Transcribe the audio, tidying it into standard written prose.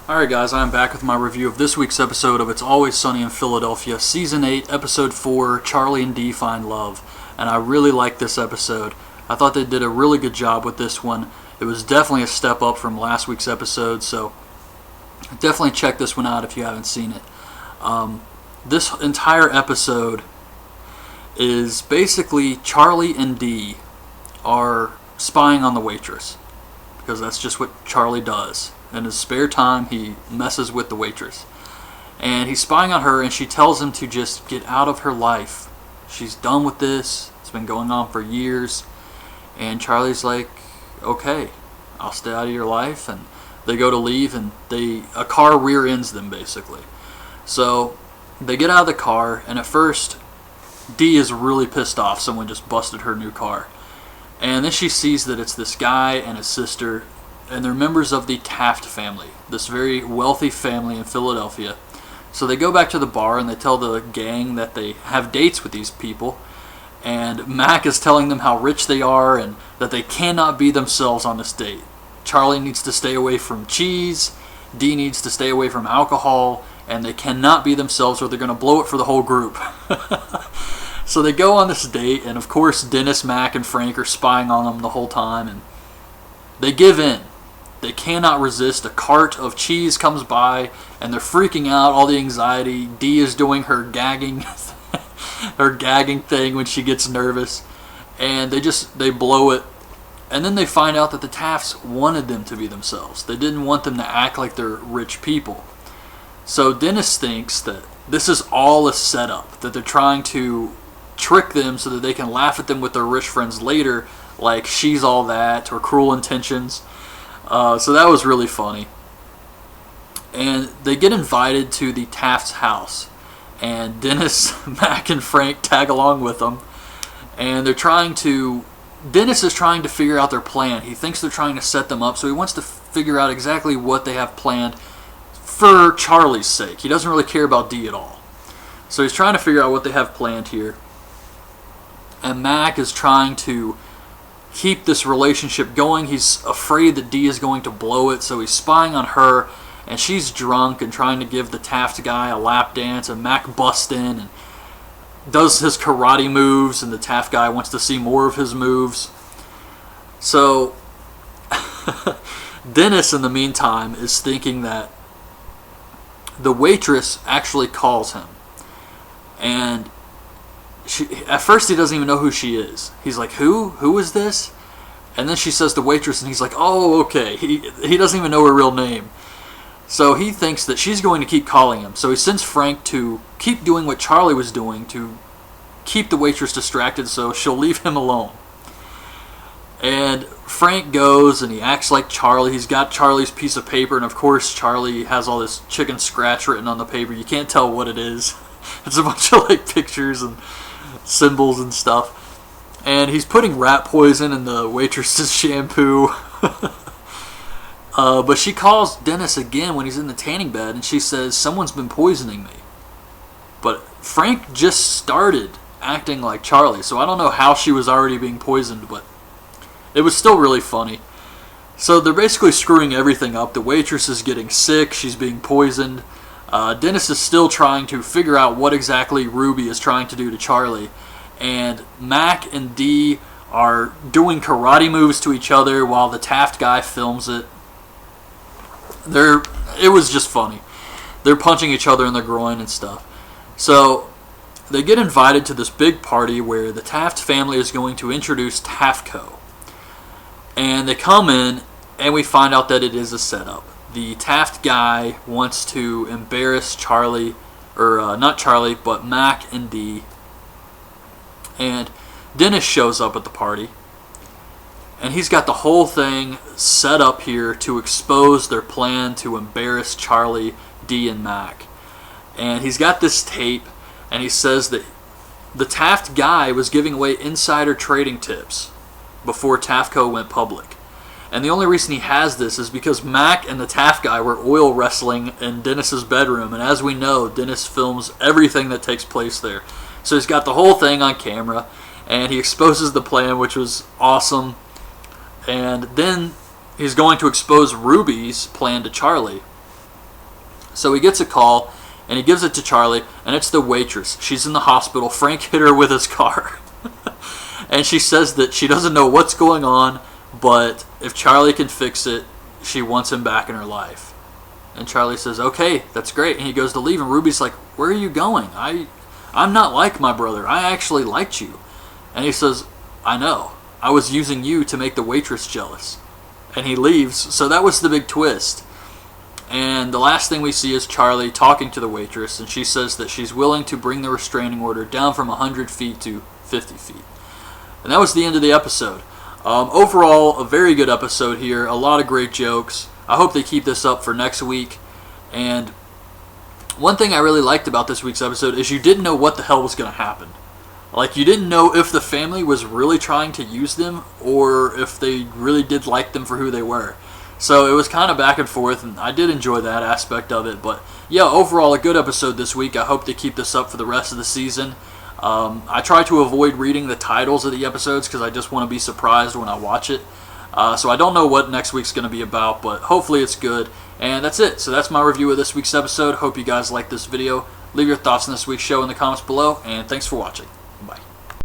Alright guys, I'm back with my review of this week's episode of It's Always Sunny in Philadelphia, Season 8, Episode 4, Charlie and Dee Find Love. And I really liked this episode. I thought they did a really good job with this one. It was definitely a step up from last week's episode, so definitely check this one out if you haven't seen it. This entire episode is basically Charlie and Dee are spying on the waitress, because that's just what Charlie does. In his spare time, he messes with the waitress. And he's spying on her, and she tells him to just get out of her life. She's done with this. It's been going on for years. And Charlie's like, okay, I'll stay out of your life. And they go to leave, and a car rear ends them, basically. So they get out of the car, and at first, Dee is really pissed off. Someone just busted her new car. And then she sees that it's this guy and his sister, and they're members of the Taft family, this very wealthy family in Philadelphia. So they go back to the bar and they tell the gang that they have dates with these people, and Mac is telling them how rich they are and that they cannot be themselves on this date. Charlie needs to stay away from cheese, Dee needs to stay away from alcohol, and they cannot be themselves or they're going to blow it for the whole group. So they go on this date, and of course Dennis, Mac, and Frank are spying on them the whole time, and they give in. They cannot resist. A cart of cheese comes by, and they're freaking out. All the anxiety. Dee is doing her gagging, her gagging thing when she gets nervous, and they blow it. And then they find out that the Tafts wanted them to be themselves. They didn't want them to act like they're rich people. So Dennis thinks that this is all a setup, that they're trying to trick them so that they can laugh at them with their rich friends later, like She's All That or Cruel Intentions. So that was really funny. And they get invited to the Taft's house. And Dennis, Mac, and Frank tag along with them. And Dennis is trying to figure out their plan. He thinks they're trying to set them up, so he wants to figure out exactly what they have planned for Charlie's sake. He doesn't really care about Dee at all. So he's trying to figure out what they have planned here. And Mac is trying to keep this relationship going. He's afraid that Dee is going to blow it, so he's spying on her, and she's drunk and trying to give the Taft guy a lap dance, and Mac busts in and does his karate moves, and the Taft guy wants to see more of his moves. So Dennis, in the meantime, is thinking that the waitress actually calls him, and at first he doesn't even know who she is. He's like, who is this? And then she says the waitress, and he's like, oh, okay. He doesn't even know her real name. So he thinks that she's going to keep calling him. So he sends Frank to keep doing what Charlie was doing, to keep the waitress distracted so she'll leave him alone. And Frank goes, and he acts like Charlie. He's got Charlie's piece of paper, and of course Charlie has all this chicken scratch written on the paper. You can't tell what it is. It's a bunch of pictures and symbols and stuff. And he's putting rat poison in the waitress's shampoo. But she calls Dennis again when he's in the tanning bed, and she says, someone's been poisoning me. But Frank just started acting like Charlie, so I don't know how she was already being poisoned, but it was still really funny. So they're basically screwing everything up. The waitress is getting sick, she's being poisoned. Dennis is still trying to figure out what exactly Ruby is trying to do to Charlie. And Mac and Dee are doing karate moves to each other while the Taft guy films it. It was just funny. They're punching each other in the groin and stuff. So they get invited to this big party where the Taft family is going to introduce Taftco. And they come in, and we find out that it is a setup. The Taft guy wants to embarrass Charlie, or not Charlie, but Mac and Dee. And Dennis shows up at the party, and he's got the whole thing set up here to expose their plan to embarrass Charlie, Dee, and Mac. And he's got this tape, and he says that the Taft guy was giving away insider trading tips before Taftco went public. And the only reason he has this is because Mac and the Taft guy were oil wrestling in Dennis's bedroom. And as we know, Dennis films everything that takes place there. So he's got the whole thing on camera. And he exposes the plan, which was awesome. And then he's going to expose Ruby's plan to Charlie. So he gets a call, and he gives it to Charlie, and it's the waitress. She's in the hospital. Frank hit her with his car. And she says that she doesn't know what's going on, but if Charlie can fix it, she wants him back in her life. And Charlie says, okay, that's great. And he goes to leave, and Ruby's like, where are you going? I'm not like my brother. I actually liked you. And he says, I know. I was using you to make the waitress jealous. And he leaves. So that was the big twist. And the last thing we see is Charlie talking to the waitress, and she says that she's willing to bring the restraining order down from 100 feet to 50 feet. And that was the end of the episode. Overall, a very good episode here. A lot of great jokes. I hope they keep this up for next week. And one thing I really liked about this week's episode is you didn't know what the hell was going to happen. Like, you didn't know if the family was really trying to use them or if they really did like them for who they were. So it was kind of back and forth, and I did enjoy that aspect of it. But yeah, overall, a good episode this week. I hope they keep this up for the rest of the season. I try to avoid reading the titles of the episodes because I just want to be surprised when I watch it. So I don't know what next week's going to be about, but hopefully it's good. And that's it. So that's my review of this week's episode. Hope you guys like this video. Leave your thoughts on this week's show in the comments below, and thanks for watching.